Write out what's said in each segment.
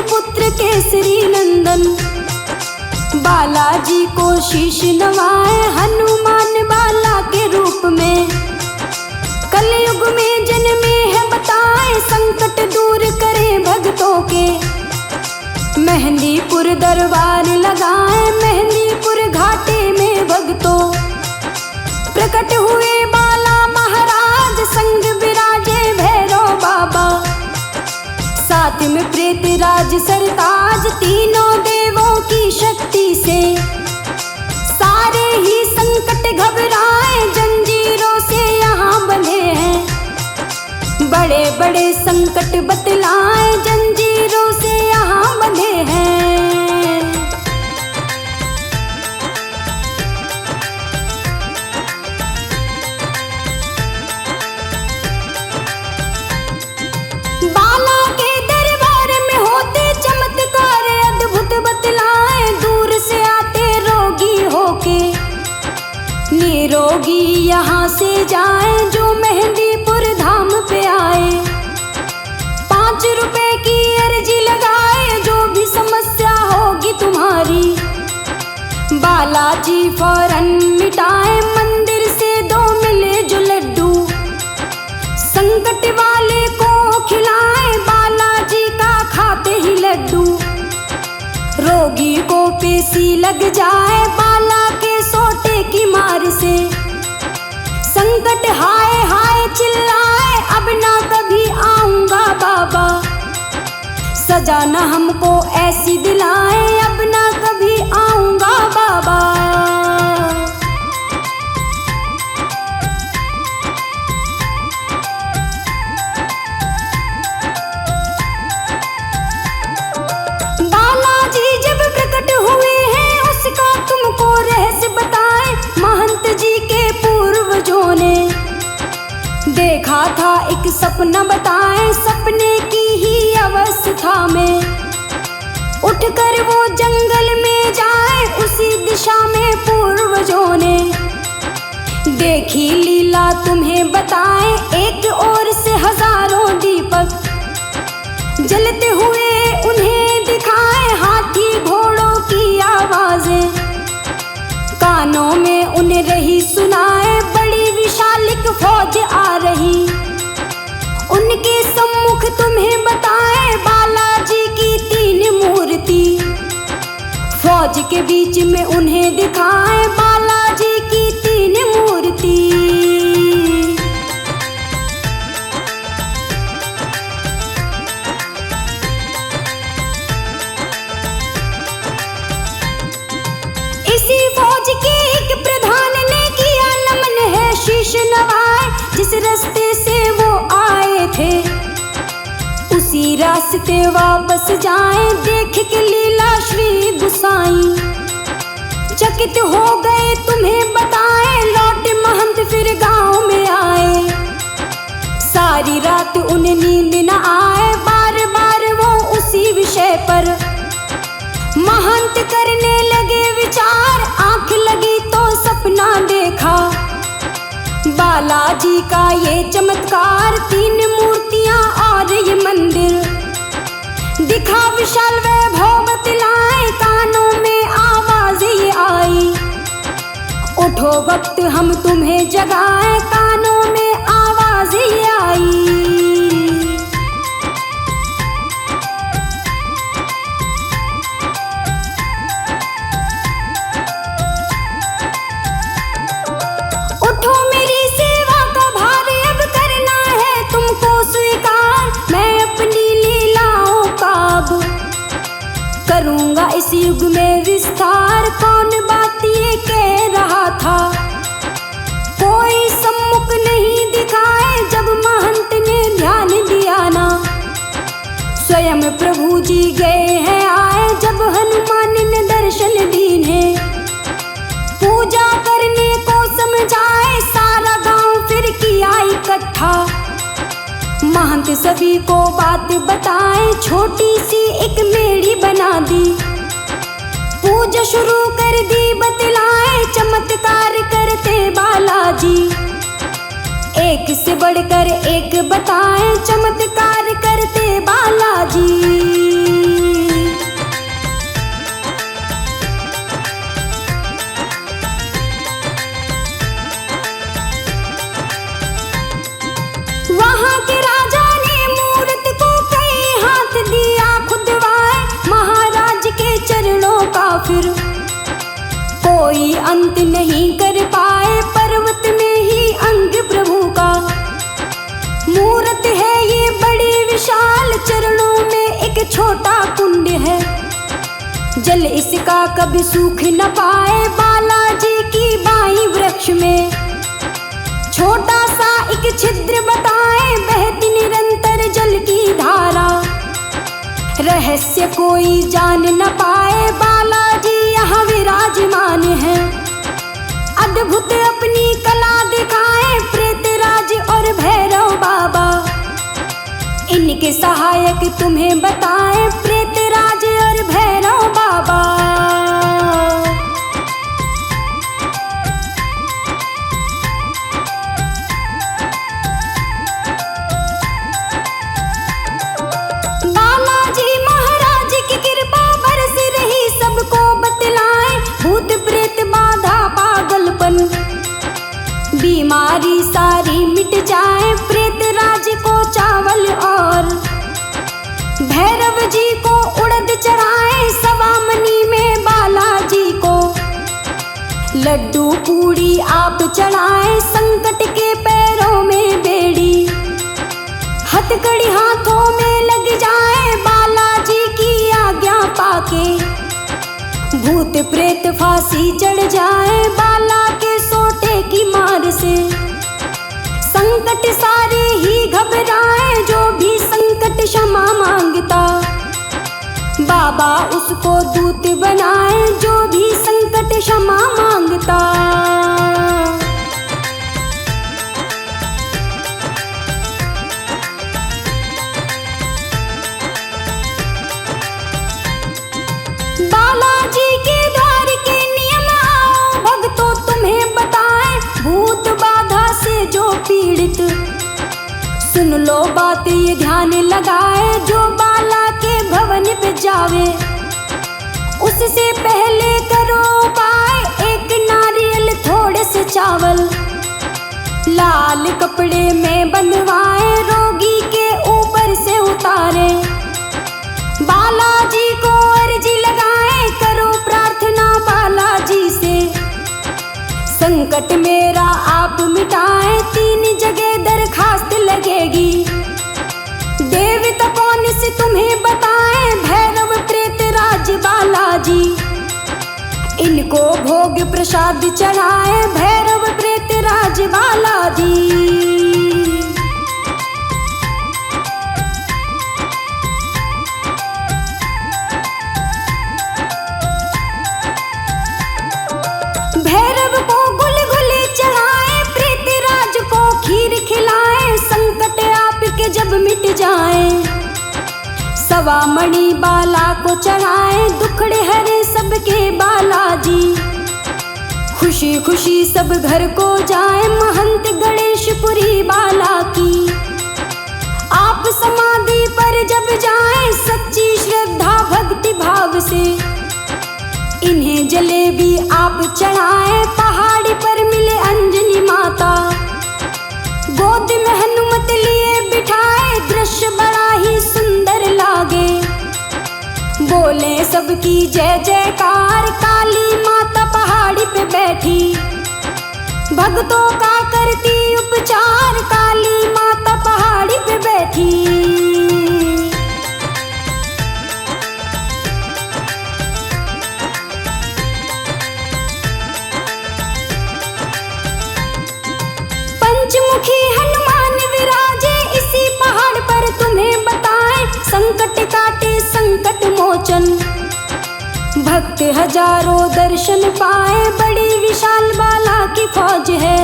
पुत्र केसरी नंदन। बालाजी को शीश नवाए हनुमान बाला के रूप में। कलयुग में जन्मे है बताए संकट दूर करे भक्तों के। मेहंदीपुर दरबार लगाए मेहंदीपुर घाटे में भक्तों। प्रकट हुए बाला महाराज संग विराजे भैरव बाबा। साथ में प्रेत राज सरताज तीनों देवों की शक्ति से। सारे ही संकट घबराए जंजीरों से यहाँ बंधे हैं। बड़े बड़े संकट बतलाए जंजीरों से यहाँ बंधे हैं। बाला के दरबार में होते चमत्कार अद्भुत बतलाए। दूर से आते रोगी होके निरोगी यहाँ से जाए जो मेहंदीपुर धाम पे आए। 5 रुपए की अर्जी लगाए जो भी समस्या होगी तुम्हारी। बालाजी फौरन मिटाए मंदिर से 2 मिले जो लड्डू। संकट वाले को खिलाए बालाजी का खाते ही लड्डू। रोगी को पेशी लग जाए बाला के सोटे की मार से। संकट हाय हाय चिल्लाए अब ना कभी आऊंगा बाबा। सजा ना हमको ऐसी दिलाए अब ना कभी आऊंगा बाबा। बालाजी जब प्रकट हुए हैं उसका तुमको रहस्य बताए। महंत जी के पूर्वजों ने देखा था एक सपना बताए। सपने की ही अवस्था में उठकर वो जंगल में जाए। उसी दिशा में पूर्वजों ने देखी लीला तुम्हें बताए। एक ओर से हजारों दीपक जलते हुए उन्हें दिखाए। हाथी घोड़ों की आवाजें कानों में उन्हें रही सुनाए। बड़ी विशालिक फौज आ रही उनके सम्मुख तुम्हें बताए। बालाजी की 3 मूर्ति फौज के बीच में उन्हें दिखाए। बालाजी की 3 मूर्ति। इसी फौज के एक प्रधान ने किया नमन है शीश नवाए। जिस रास्ते से वो आए थे उसी रास्ते वापस जाएं। देख के लीला श्री गुसाई चकित हो गए तुम्हें बताए। लौटे महंत फिर गांव में आए। सारी रात उन्हें नींद न आए। बार बार वो उसी विषय पर महंत करने लगे विचार। आंख लगी तो सपना देखा बालाजी का ये चमत्कार। 3 मूर्तियां और ये मंदिर दिखा विशाल वैभव बतलाए। कानों में आवाज ये आई उठो वक्त हम तुम्हें जगाए। कानों में आवाज ये आई। करूंगा इस युग में विस्तार। कौन बात ये कह रहा था कोई सम्मुख नहीं दिखाए। जब महंत ने ध्यान दिया ना स्वयं प्रभु जी गए हैं आए। जब हनुमान ने दर्शन दीने पूजा करने को समझाए। सारा गांव फिर किया इकट्ठा महंत सभी को बात बताए। छोटी सी एक मेड़ी बना दी पूजा शुरू कर दी बतलाए। चमत्कार करते बालाजी एक से बढ़कर एक बताए। चमत्कार करते बालाजी। कोई अंत नहीं कर पाए, पर्वत में ही अंग प्रभु का। मूरत है ये बड़ी विशाल, चरणों में एक छोटा कुंड है। जल इसका कभी सूख न पाए, बालाजी की बाई वृक्ष में। छोटा सा एक छिद्र बताए, बहती निरंतर जल की धारा। रहस्य कोई जान न पाए, बालाजी यहाँ विराजमान है। अद्भुत अपनी कला दिखाए, प्रेतराज और भैरव बाबा। इनके सहायक तुम्हें बताए, प्रेतराज और भैरव बाबा। बालाजी महाराज की कृपा बरस रही, सबको बतलाए। भूत प्रेत बाधा पागलपन, बीमारी सारी मिट जाए। प्रेतराज को चावल और भैरव जी को उड़द चढ़ाए। सवामनी में बालाजी को लड्डू पूड़ी आप चढ़ाए। संकट के पैरों में बेड़ी, हथकड़ी हाथों में लग जाए। बालाजी की आज्ञा पाके भूत प्रेत फांसी चढ़ जाए। बाला के सोटे की मार से संकट सारे ही घबराए। जो भी संकट क्षमा मांगता, बाबा उसको दूत बनाए। जो भी संकट क्षमा मांगता। बालाजी के द्वार के नियम आओ, भक्तों तुम्हें बताए। भूत बाधा से जो पीड़ित, सुन लो बात ये ध्यान लगाए। जो बाला के भवन पे जावे, उससे पहले करो उपाय। एक नारियल थोड़े से चावल लाल कपड़े में बंधवाए। रोगी के ऊपर से उतारे, बालाजी को अर्जी लगाए। करो प्रार्थना बालाजी से, संकट मेरा आप मिटाए। 3 जगह दरखास्त लगेगी, देवता कौन से तुम्हें बताए। भैरव प्रेतराज बालाजी, इनको भोग प्रसाद चढ़ाए। भैरव प्रेतराज बालाजी। भैरव को गुलगुले चढ़ाए, प्रेतराज को खीर खिलाए। संकट आपके जब मिट जाए, सवामणि बाला को चढ़ाए। दुखड़े हरे सबके बालाजी, खुशी खुशी सब घर को जाए। महंत गणेशपुरी बाला की, आप समाधि पर जब जाए। सच्ची श्रद्धा भक्ति भाव से इन्हें जलेबी आप चढ़ाए। पहाड़ी पर मिले अंजनी माता, गोद में हनुमत लिए बिठाए। दृश्य बड़ा ही सुंदर लागे, बोले सबकी जय जयकार। काली माता पहाड़ी पे बैठी, भक्तों का करती उपचार। काली माता पहाड़ी पे बैठी। पंचमुखी हनुमान विराजे, इसी पहाड़ पर तुम्हें बताए। संकट काटे संकट मोचन, भक्त हजारों दर्शन पाए। बड़ी विशाल बाला की फौज है,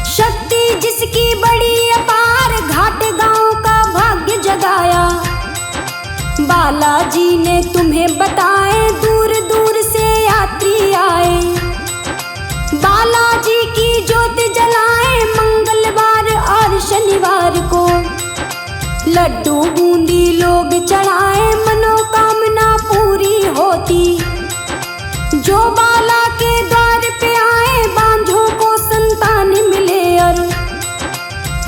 शक्ति जिसकी बड़ी अपार। घाट गांव का भाग्य जगाया, बालाजी ने तुम्हें बताए। दूर दूर से यात्री आए, बालाजी की ज्योत जलाए। मंगलवार और शनिवार को लड्डू बूंदी लोग चढ़ाए। मनोकामना पूरी होती, जो बाला के द्वार पे आए। बांझों को संतान मिले और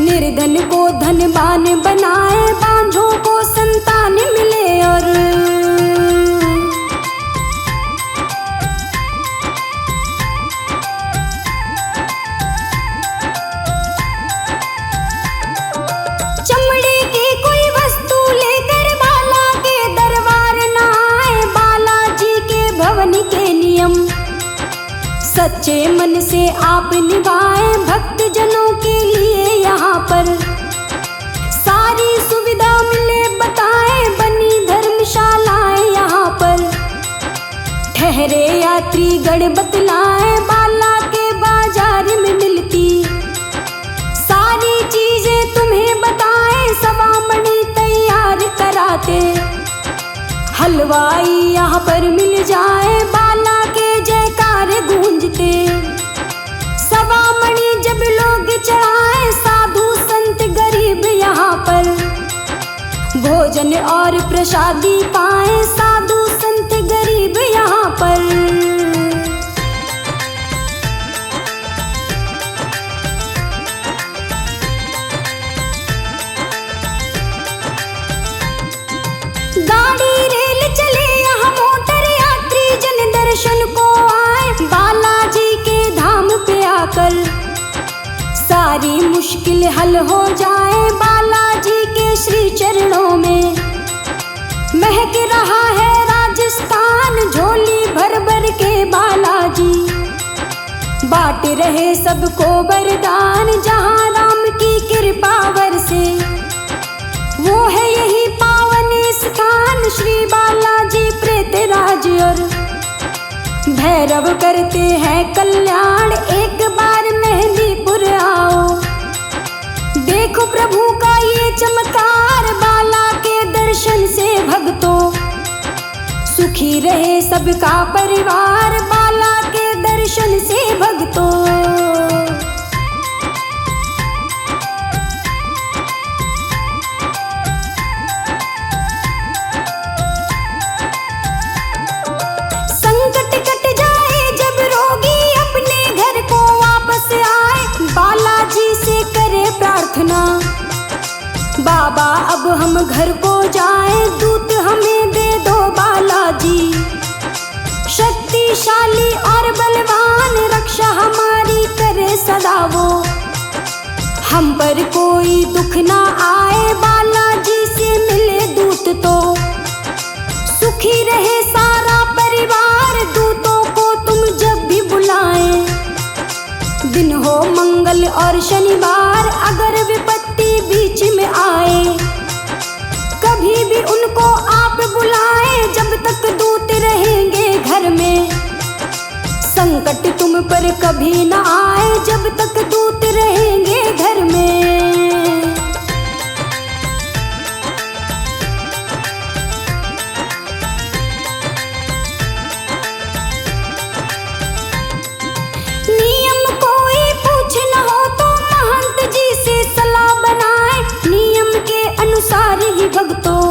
निर्धन को धनवान बनाए। बांझों को संतान मिले और सच्चे मन से आप निभाए भक्त जनों के लिए यहाँ पर सारी सुविधा मिले बताए बनी धर्मशालाएं यहाँ पर ठहरे यात्री गण बतलाए बाला के बाजार में मिलती सारी चीजें तुम्हें बताए सवा मणि तैयार कराते हलवाई यहाँ पर मिल जाए बाला के जयकार गूंजते सवा मणि जब लोग चढ़ाए साधु संत गरीब यहाँ पर भोजन और प्रसादी पाए साधु संत गरीब यहाँ पर गाड़ी रेल चले यहाँ मोटर यात्री जन दर्शन को आए बालाजी के धाम पे आकर सारी मुश्किल हल हो जाए बालाजी के श्री चरणों में महक रहा है राजस्थान झोली भर भर के बालाजी बांट रहे सबको वरदान जहाँ राम की कृपा बरसे वो है यही पावन स्थान श्री बालाजी प्रेतराज और भैरव करते हैं कल्याण एक बार मेहंदीपुर आओ देखो प्रभु का ये चमत्कार बाला के दर्शन से भक्तों सुखी रहे सबका परिवार बाला के दर्शन से भक्तों बाबा अब हम घर को जाएं दूत हमें दे दो बालाजी शक्तिशाली और बलवान रक्षा हमारी करे सदा वो हम पर कोई दुख ना आए बालाजी से मिले दूत तो सुखी रहे सारा परिवार दूतों को तुम जब भी बुलाएं दिन हो मंगल और शनिवार अगर विपत्ति बीच में आए कभी भी उनको आप बुलाएं जब तक दूत रहेंगे घर में संकट तुम पर कभी ना आए जब तक दूत रहेंगे घर में नियम कोई पूछना हो तो महंत जी से सलाह बनाए नियम के अनुसार ही भक्तों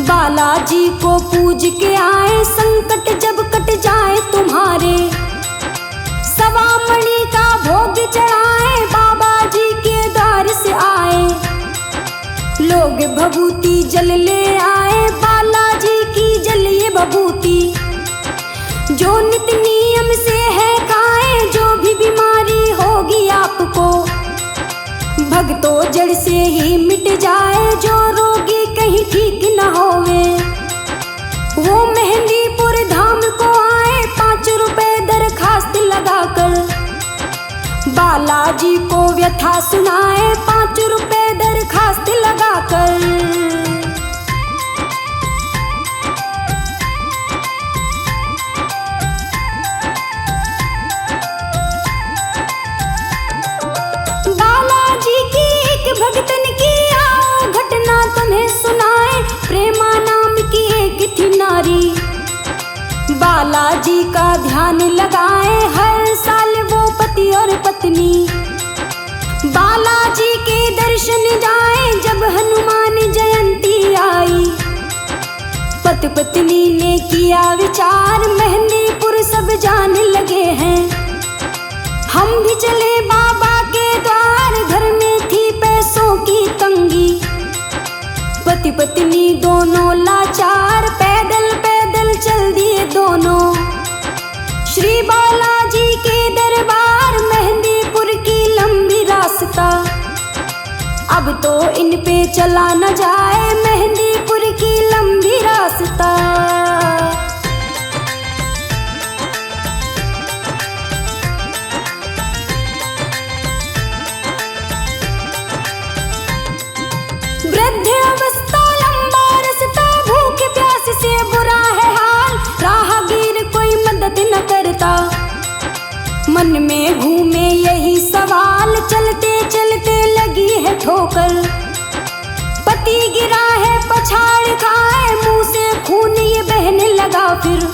बालाजी को पूज के आए संकट जब कट जाए तुम्हारे सवा मणि का भोग चढ़ाए बाबा जी के द्वार से आए लोग भभूति जल ले आए बालाजी की जलिए भभूति जो नित नियम से है खाए जो भी बीमारी होगी आपको भक्तों जड़ से ही मिट जाए जो रोगी कहीं ठीक न होवे वो मेहंदीपुर धाम को आए 5 रुपए दरखास्त लगाकर बालाजी को व्यथा सुनाए 5 रुपए दरखास्त लगाकर भगतन की आओ घटना तुम्हें सुनाए प्रेमा नाम की एक थी नारी बालाजी का ध्यान लगाए हर साल वो पति और पत्नी बालाजी के दर्शन जाए जब हनुमान जयंती आई पति पत्नी ने किया विचार मेहंदीपुर सब जाने लगे हैं हम भी चले बाबा के द्वार घर में थी पैसों की तंगी पति पत्नी दोनों लाचार पैदल पैदल चल दिए दोनों श्री बालाजी के दरबार मेहंदीपुर की लंबी रास्ता अब तो इन पे चला न जाए मेहंदीपुर की लंबी रास्ता मन में घूमे यही सवाल, चलते चलते लगी है ठोकर। पति गिरा है पछाड़ खाए, मुंह से खून ये बहने लगा फिर।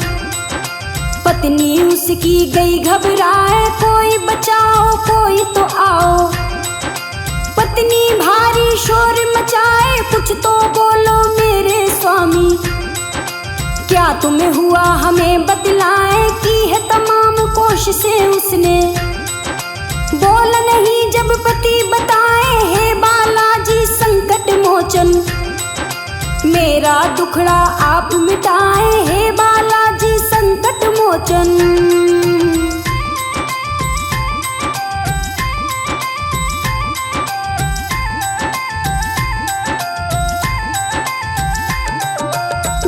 पत्नी उसकी गई घबराए, कोई बचाओ कोई तो आओ। पत्नी भारी शोर मचाए, कुछ तो बोलो मेरे स्वामी। क्या तुम्हें हुआ हमें बतलाए, की है तमाम कोशिशें उसने। बोल नहीं जब पति बताए, हे बालाजी संकट मोचन। मेरा दुखड़ा आप मिटाए, हे बालाजी संकट मोचन।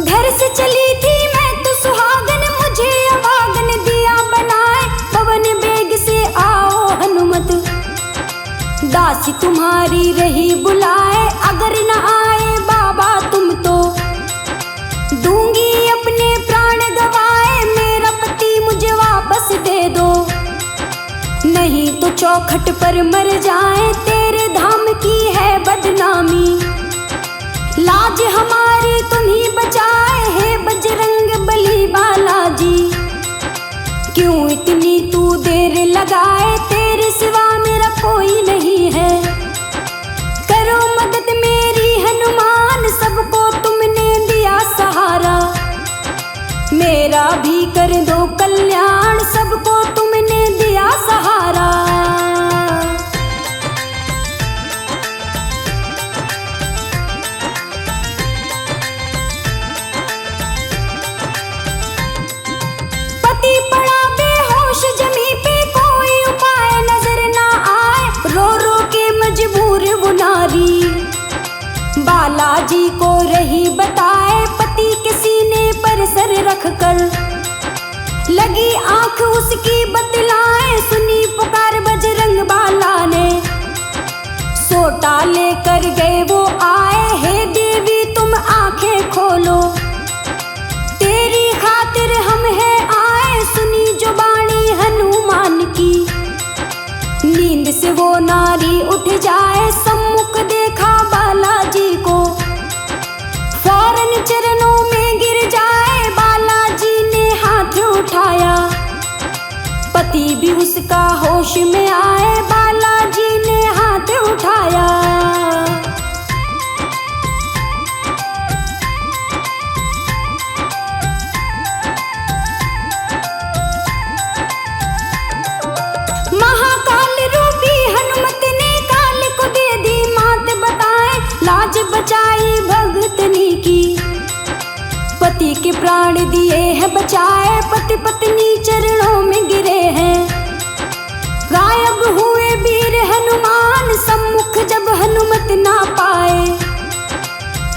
घर से चली थी मैं तो सुहागन, मुझे अभागन दिया बनाए। पवन बेग से आओ हनुमत, दासी तुम्हारी रही बुलाए। अगर न आए बाबा तुम तो दूंगी अपने प्राण गवाए। मेरा पति मुझे वापस दे दो, नहीं तो चौखट पर मर जाए। तेरे धाम की है बदनामी, लाज हमारी तुम ही बचाए। हे बजरंग बली बालाजी, क्यों इतनी तू देर लगाए। तेरे सिवा मेरा कोई नहीं है, करो मदद मेरी हनुमान। सबको तुमने दिया सहारा, मेरा भी कर दो कल्याण। सबको तुमने दिया सहारा। पति पड़ा बेहोश जमी पे, कोई उपाय नजर ना आए। रो रो के मजबूर वो नारी, बालाजी को रही बताए। पति के सीने पर सर रख कर लगी आंख उसकी बतलाए। सुनी पुकार बजरंग बाला ने, सोटा लेकर गए वो आए। हे देवी तुम आंखें खोलो, तेरी खातिर हम है आए। सुनी जो बाणी हनुमान की, नींद से वो नारी उठ जाए। सम्मुख देखा बालाजी को, फौरन चरणों में गिर जाए। बालाजी ने हाथ उठाया, पति भी उसका होश में आए। बालाजी ने हाथ उठाया। महाकाल रूपी हनुमत ने काल को दे दी मात बताए। लाज बचाई भगतनी की, पति के प्राण दिए हैं बचाए। पति पत्नी चरणों में गिरे हैं, गायब हुए वीर हनुमान। सम्मुख जब हनुमत ना पाए,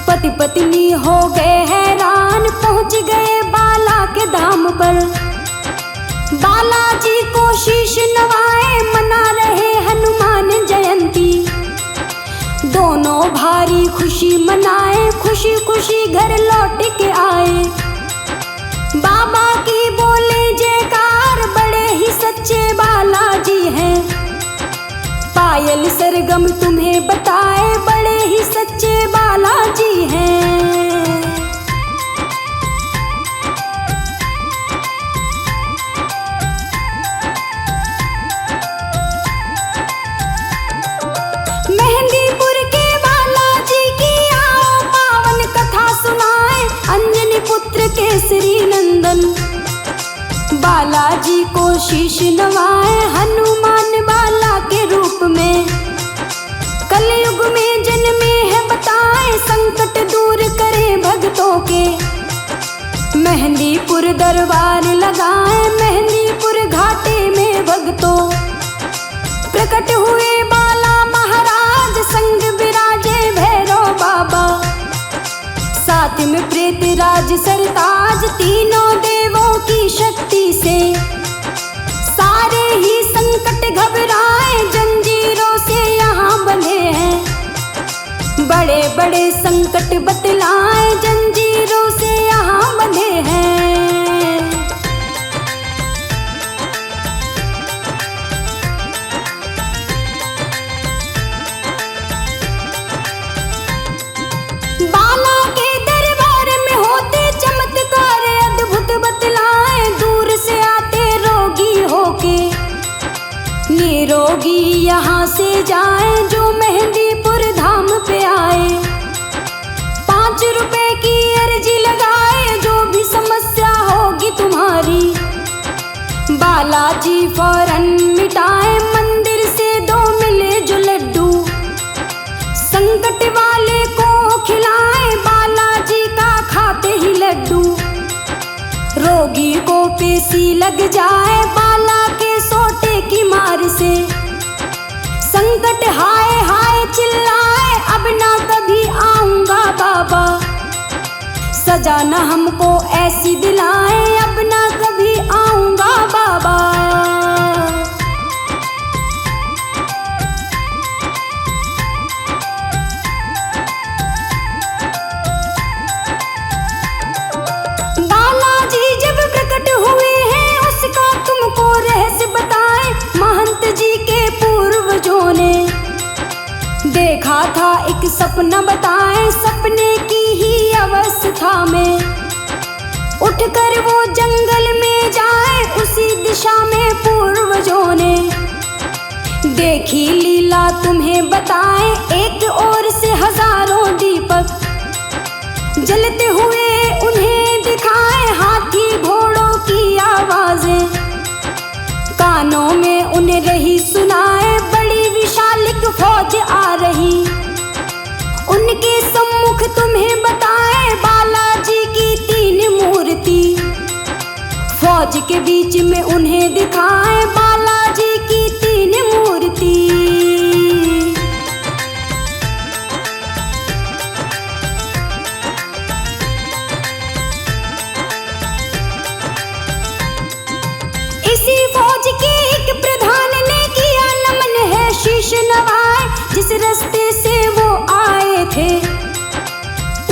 पति पत्नी हो गए हैरान। पहुंच गए बाला के धाम पर, बालाजी को शीश नवाए। मना रहे हनुमान जयंती, दोनों भारी खुशी मनाए। खुशी खुशी घर लौट के आए, बाबा की बोले जयकार। बड़े ही सच्चे बालाजी हैं, पायल सरगम तुम्हें बताए। बड़े ही सच्चे बालाजी हैं। मेहंदीपुर के बालाजी की आओ पावन कथा सुनाए। अंजनी पुत्र केसरी नंदन, बालाजी को शीश नवाए। हनुमान बाला के रूप में कलयुग में जन्मे हैं बताए। संकट दूर करे भक्तों के, मेहंदीपुर दरबार लगाए। मेहंदीपुर घाटे में भक्तों प्रकट हुए बाला महाराज। संग विराजे भैरव बाबा, साथ में प्रेत राज सरताज। तीनों देवों की शक्ति से सारे ही संकट घबराए। जंजीरों से यहाँ बंधे हैं, बड़े बड़े संकट बतलाए। जंजीरों से यहाँ बंधे हैं। बालाजी फौरन मिटाए मंदिर से दो मिले जो लड्डू, संकट वाले को खिलाए बालाजी का खाते ही लड्डू। रोगी को पेशी लग जाए बाला के सोटे की मार से, संकट हाय हाय चिल्लाए अब ना कभी आऊंगा बाबा। सजा न हमको ऐसी दिलाए अब ना कभी आऊंगा बाबा। बालाजी जब प्रकट हुए हैं उसका तुमको रहस्य बताए, महंत जी के पूर्वजों ने देखा था एक सपना बताए, सपने की ही अवस्था में उठकर वो जंगल में जाए, उसी दिशा में पूर्वजों ने देखी लीला तुम्हें बताए। एक ओर से हजारों दीपक जलते हुए उन्हें दिखाए, हाथी घोड़ों की आवाजें कानों में उन्हें रही सुनाए। बड़ी विशालिक फौज आ रही उनके सम्मुख तुम्हें बताए, बालाजी की 3 मूर्ति फौज के बीच में उन्हें दिखाए, बालाजी की 3 मूर्ति। इसी फौज के एक प्रधान ने किया नमन है शीश नवाए, जिस रास्ते से वो आए थे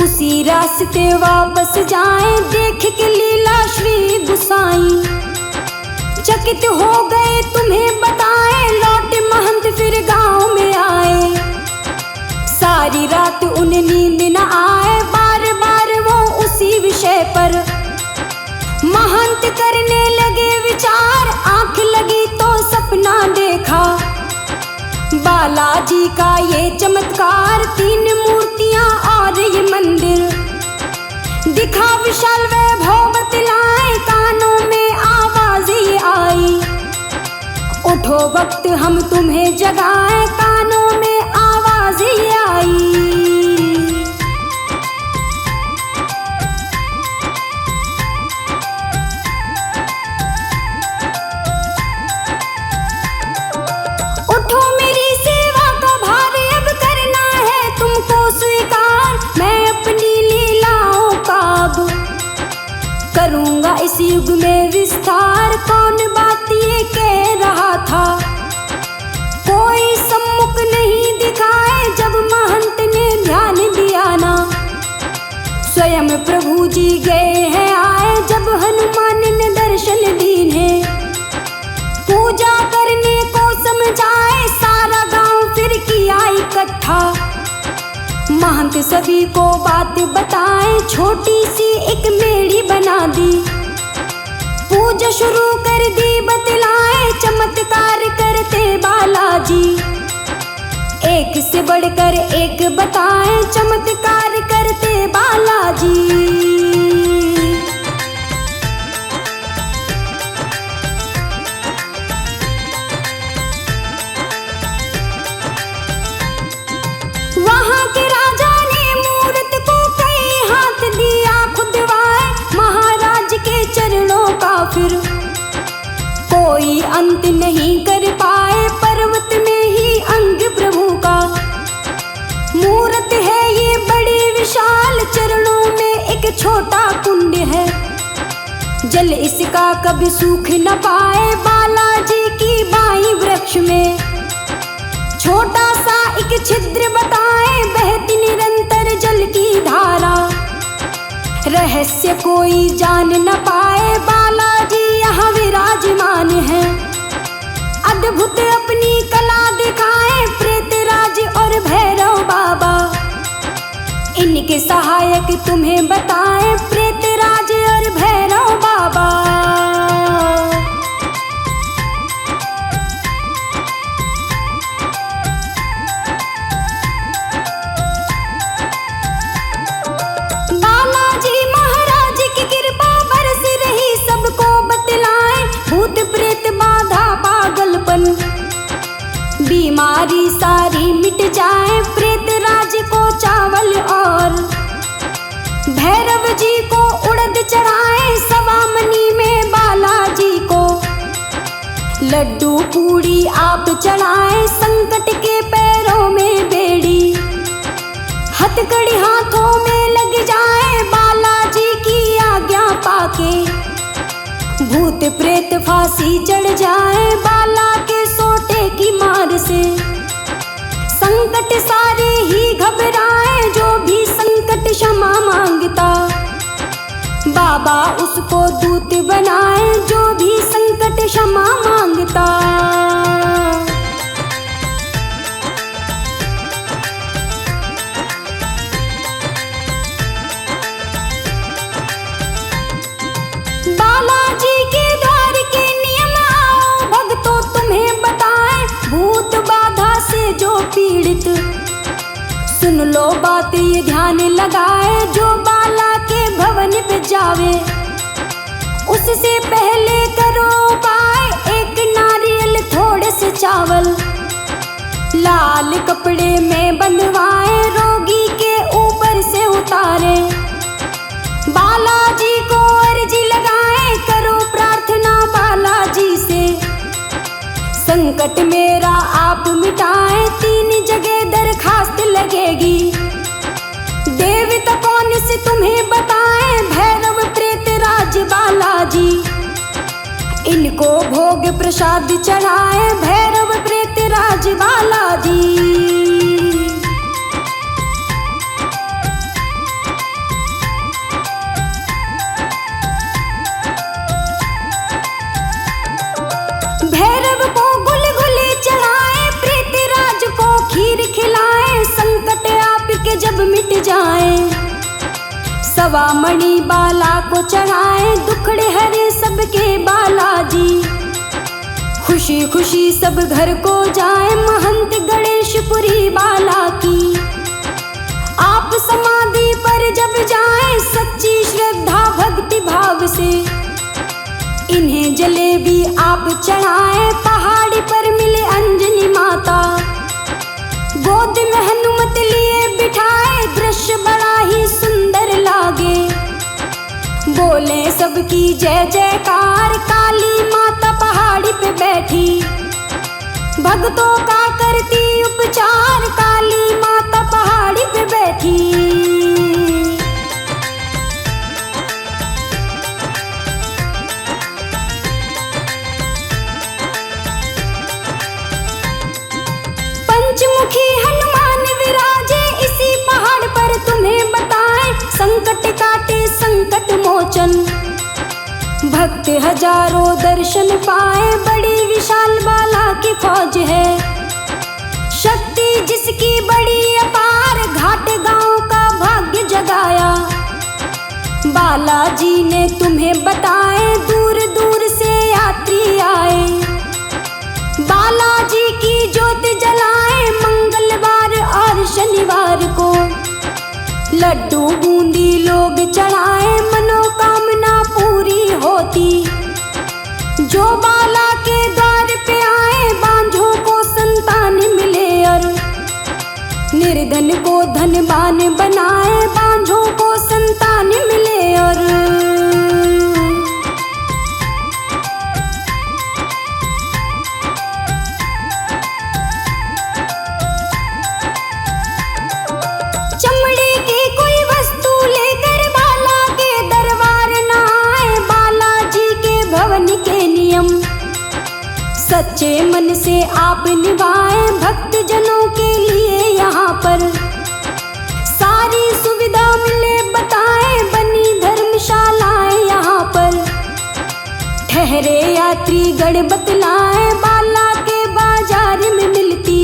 उसी रास्ते वापस जाएं। देख के लीला श्री गुसाई चकित हो गए तुम्हें बताए, लौटे महंत फिर गांव में आए। सारी रात उन्हें नींद न आए, बार बार वो उसी विषय पर महंत करने लगे विचार। आंख लगी तो सपना देखा बालाजी का ये चमत्कार, 3 मूर्तियां और ये मंदिर दिखा विशाल वैभव बतलाए, कानों में आवाज ये आई उठो वक्त हम तुम्हें जगाए, कानों में आवाज ये आई। करूंगा इस युग में विस्तार, कौन बात ये कह रहा था कोई सम्मुख नहीं दिखाए। जब महंत ने ध्यान दिया ना स्वयं प्रभु जी गए हैं आए, जब हनुमान ने दर्शन दीने पूजा करने को समझाए। सारा गांव फिर किया इकट्ठा, महंत सभी को बात बताए, छोटी सी एक मेड़ी बना दी, पूजा शुरू कर दी बतलाए। चमत्कार करते बालाजी एक से बढ़कर एक बताए, चमत्कार करते बालाजी। वहां के राजा ने मूर्त को कई हाथ दिया खुदवाए, महाराज के चरणों का फिर कोई अंत नहीं कर पाए। पर्वत में ही अंग प्रभु का मूर्त है ये बड़ी विशाल, चरणों में एक छोटा कुंड है, जल इसका कभी सूख न पाए। बालाजी की बाई वृक्ष में छोटा सा एक छिद्र बताए, बहती निरंतर जल की धारा, रहस्य कोई जान न पाए। बालाजी यहाँ विराजमान है, अद्भुत अपनी कला दिखाए, प्रेतराज और भैरव बाबा इनके सहायक तुम्हें बताए, प्रेतराज और भैरव बाबा। भूत प्रेत बाधा जी को उड़द चढ़ाए, सवा मनी में बालाजी को लड्डू पूड़ी आप चढ़ाए, संकट के पैरों में बेड़ी, हथकड़ी हाथों में लग जाए, बालाजी की आज्ञा पाके भूत प्रेत फांसी चढ़ जाए, बाला के सोटे की मार से संकट सारे ही घबराए, जो भी संकट क्षमा मांगता बाबा उसको दूत बनाए, जो भी संकट क्षमा मांगता। बालाजी के द्वार के नियम आओ भक्तों तुम्हें बताएं, भूत बाधा से जो पीड़ित सुन लो बात ये ध्यान लगाए, जो बाला के भवन पे जावे उससे पहले करो उपाय, एक नारियल थोड़े से चावल लाल कपड़े में बंधवाए, रोगी के ऊपर से उतारे, बालाजी को अर्जी लगाए, करो प्रार्थना बालाजी से संकट मेरा आप मिटाए, 3 जगह दरखास्त लगेगी, देवता कौन से तुम्हें बताएं, भैरव प्रेत राज बालाजी इनको भोग प्रसाद चढ़ाए, भैरव प्रेत राज बालाजी। भैरव को गुलगुले चढ़ाए, प्रेतराज को खीर खिलाए, संकट आपके जब मिट जाए, सवा मणि बाला को चढ़ाए, दुखड़े हरे सबके बालाजी, खुशी खुशी सब घर को जाए, महंत गणेशपुरी बाला की आप समाधि पर जब जाए, सच्ची श्रद्धा भक्ति भाव से इन्हें जलेबी आप चढ़ाए, पहाड़ी पर मिले अंजनी माता, गोद में हनुमत लिए बिठाए, दृश्य बड़ा ही सुंदर लागे, बोले सबकी जय जयकार, काली माता पहाड़ी पे बैठी भक्तों का करती उपचार, काली माता पहाड़ी पे बैठी। पंचमुखी हनुमान विराजे इसी पहाड़ पर, तुम्हें बताएं संकट काटे संकट मोचन, भक्त हजारों दर्शन पाए, बड़ी विशाल बाला की फौज है, शक्ति जिसकी बड़ी अपार, घाट गांव का भाग्य जगाया, बालाजी ने तुम्हें बताए, दूर दूर से यात्री आए, बालाजी की ज्योत जलाए, मंगलवार और शनिवार को लड्डू बूंदी लोग चढ़ाए, मनोकामना पूरी होती, जो बाला के द्वार पे आए, बांझों को संतान मिले और निर्धन को धनवान बनाए, बांझों को संतान मिले और सच्चे मन से आप निभाए, भक्त जनों के लिए यहाँ पर सारी सुविधा मिले बताए, बनी धर्मशालाएं यहाँ पर, ठहरे यात्री गण बतलाए, बाला के बाजार में मिलती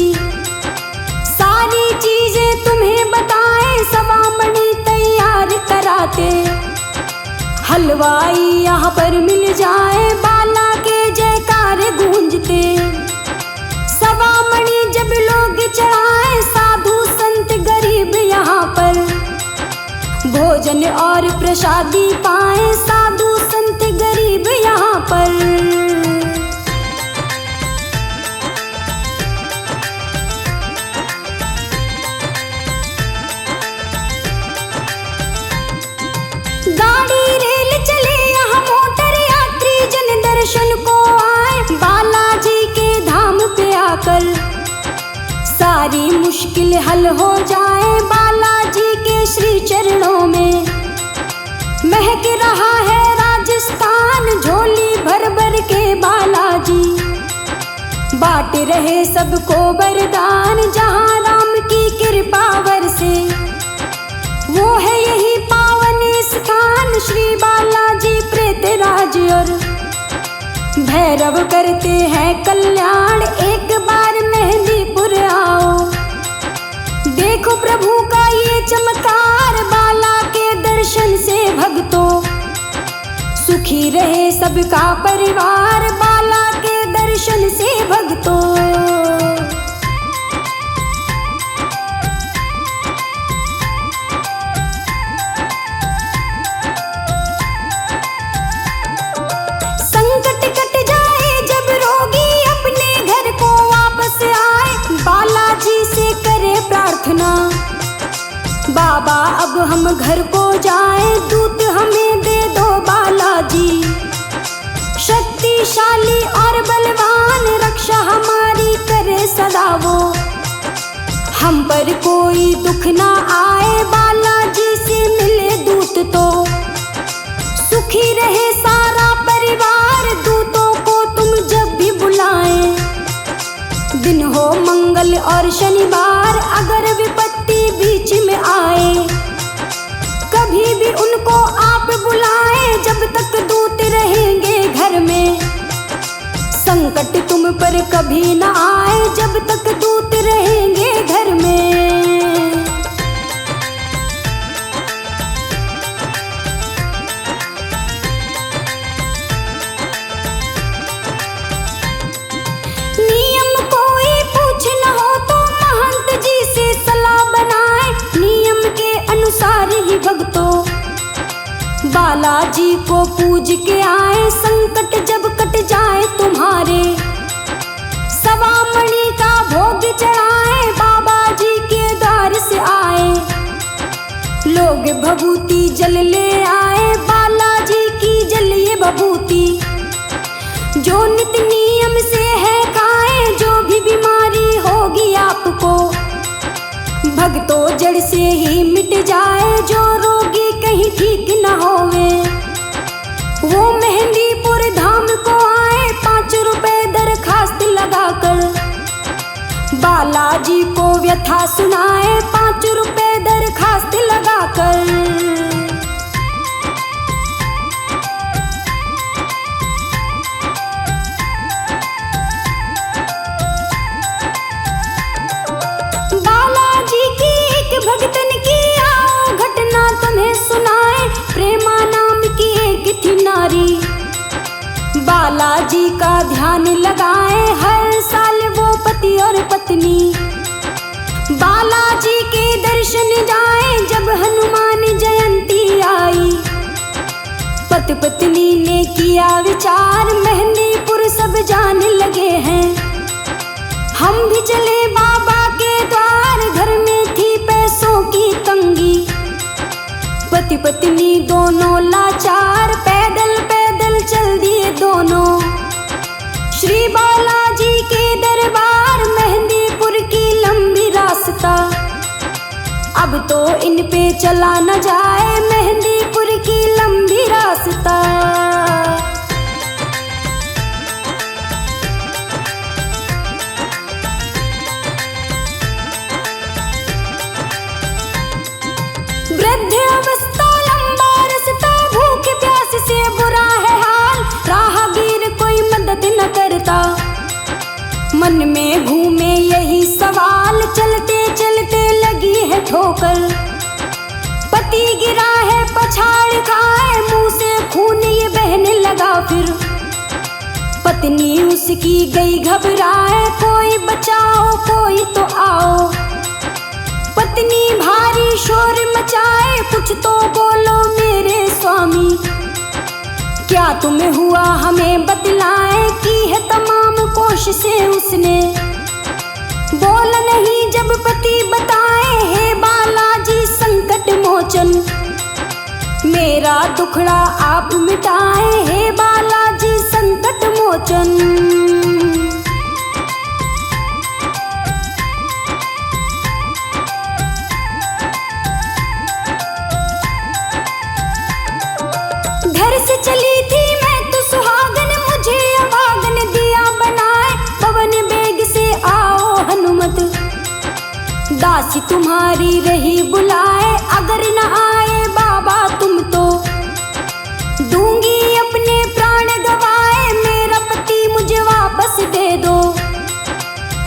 सारी चीजें तुम्हें बताए, सवा मणि तैयार कराते, हलवाई यहाँ पर मिल जाए, बाला के जयकार गूंजते, सवा मणि जब लोग चढ़ाए, साधु संत गरीब यहाँ पर भोजन और प्रसादी पाए, साधु संत गरीब यहाँ पर। मुश्किल हल हो जाए बालाजी के श्री चरणों में। महक रहा है राजस्थान झोली भर भर के बालाजी, बांट रहे सबको वरदान जहां राम की कृपा बरसे। वो है यही पावन स्थान श्री बालाजी प्रेतराज और भैरव करते हैं कल्याण। एक बार मेहंदीपुर आओ, देखो प्रभु का ये चमत्कार। बाला के दर्शन से भक्तों सुखी रहे सबका परिवार। बाला के दर्शन से भक्तों संकट कट जाए जब रोगी अपने घर को वापस आए। बालाजी से करे प्रार्थना, बाबा अब हम घर को जाए, दूत हमें दे दो बालाजी। शक्तिशाली और बलवान रक्षा हमारी करे सदा वो, हम पर कोई दुख ना आए। बालाजी से मिले दूत तो सुखी रहे सारा परिवार। दूतों को तुम जब भी बुलाएं, दिन हो मंगल और शनिवार। अगर विपत्ति बीच में आए, कभी भी उनको आप बुलाएं। जब तक दूत रहेंगे घर में, संकट तुम पर कभी ना आए। जब तक दूत रहेंगे घर में। नियम कोई पूछ न हो तो महंत जी से सलाह बनाए। नियम के अनुसार ही भक्तों बालाजी को पूज के आए। संकट जब कट जाए तुम्हारे, सवा मणि का भोग चढ़ाए। बाबा जी के द्वार से आए लोग भभूति जल ले आए। बालाजी की जलिए भभूति जो नित नियम से है खाए। जो भी बीमारी होगी आपको भक्तों जड़ से ही मिट जाए। जो रोगी कहीं ठीक न होवे वो मेहंदीपुर धाम को आए। 5 रुपए दरखास्त लगाकर बालाजी को व्यथा सुनाए। 5 रुपए दरखास्त लगाकर बालाजी की एक भक्तन की आओ घटना तुम्हें सुनाए। प्रेमा नाम की एक थी नारी, बालाजी का ध्यान लगाए। हर साल वो पति और पत्नी बालाजी के दर्शन जाए। जब हनुमान जयंती आई, पति पत्नी ने किया विचार। मेहंदीपुर सब जाने लगे हैं, हम भी चले बाबा के द्वार। घर में थी पैसों की तंगी, पति पत्नी दोनों लाचार। पैदल पैदल चल दिए दोनों श्री बालाजी के दरबार। मेहंदीपुर की लंबी रास्ता अब तो इन पे चला न जाए। मेहंदीपुर की लंबी रास्ता वृद्ध अवस्था लंबा रास्ता, भूख प्यास से बुरा है हाल। राहगीर कोई मदद न करता, मन में घूमे यही सवाल। चलते चलते लगी है ठोकर, पति गिरा है पछाड़ खाए। मुंह से खून ये बहने लगा फिर, पत्नी उसकी गई घबराए। कोई बचाओ कोई तो आओ, पत्नी भारी शोर मचाए। कुछ तो बोलो मेरे स्वामी, क्या तुम्हें हुआ हमें बतलाए। की है तमाम कोशिशें उसने, बोल नहीं जब पति बताए। हे बालाजी संकट मोचन, मेरा दुखड़ा आप मिटाए। हे बालाजी संकट मोचन। घर से चली थी मैं तो सुहागन, मुझे अभागन दिया बनाए, पवन बेग से आओ हनुमत, दासी तुम्हारी रही बुलाए, अगर न आए बाबा तुम तो दूंगी अपने प्राण गवाए, मेरा पति मुझे वापस दे दो,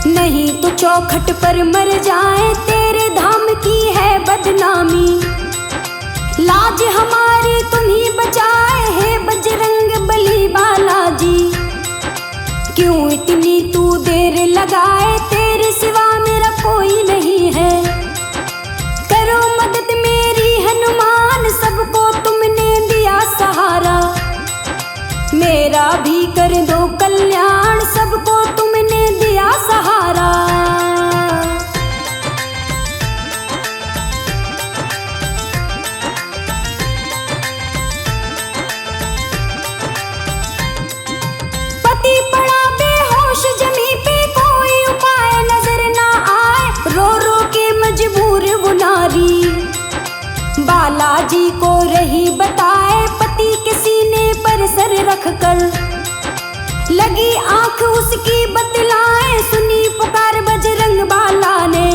नहीं तो चौखट पर मर जाए, तेरे धाम की है बदनामी, लाज हमारी तुम ही बचाए, हे बजरंग बली बालाजी, क्यों इतनी तू देर लगाए, तेरे सिवा मेरा कोई नहीं है, करो मदद मेरी हनुमान, सबको तुमने दिया सहारा, मेरा भी कर दो कल्याण, सबको तुमने दिया सहारा। पति पड़ा बेहोश जमी पे, कोई उपाय नजर ना आए, रो रो के मजबूर वो नारी, बालाजी को रही बताए, पति के सीने पर सर रख कर, लगी आंख उसकी बतलाए, सुनी पुकार बजरंग बाला ने,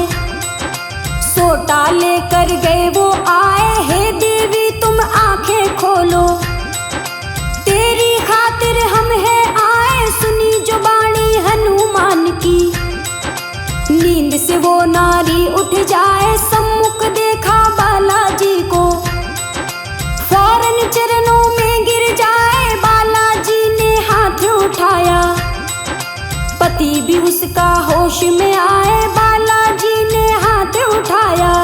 सोटा लेकर गए वो आए, हे देवी तुम आंखें खोलो, तेरी खातिर हम है आए, सुनी जो बाणी हनुमान की, नींद से वो नारी उठ जाए, सम्मुख देखा बालाजी को, फौरन चरणों में गिर जाए, बालाजी ने हाथ उठाया, पति भी उसका होश में आए, बालाजी ने हाथ उठाया।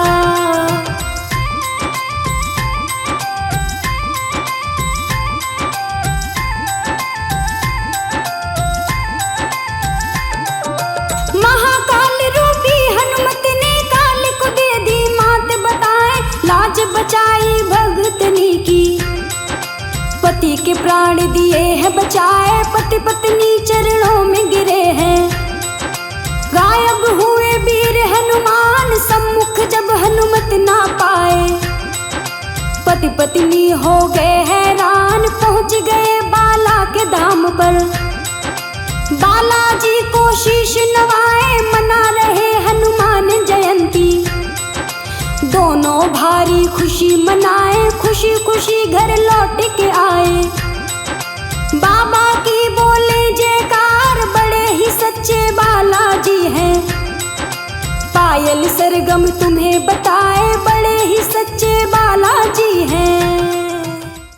महाकाल रूपी हनुमत ने काल को दे दी मात बताए, लाज बचाई भगतनी की, पति के प्राण दिए हैं बचाए, पति पत्नी चरणों में गिरे हैं, गायब हुए वीर हनुमान, सम्मुख जब हनुमत ना पाए, पति पत्नी हो गए हैरान, पहुंच गए बाला के धाम पर, बालाजी को शीश नवाए, मना रहे हनुमान जयंती, दोनों भारी खुशी मनाए, खुशी खुशी घर लौट के आए, बाबा की बोले जयकार, बड़े ही सच्चे बालाजी हैं, पायल सरगम तुम्हें बताए, बड़े ही सच्चे बालाजी हैं।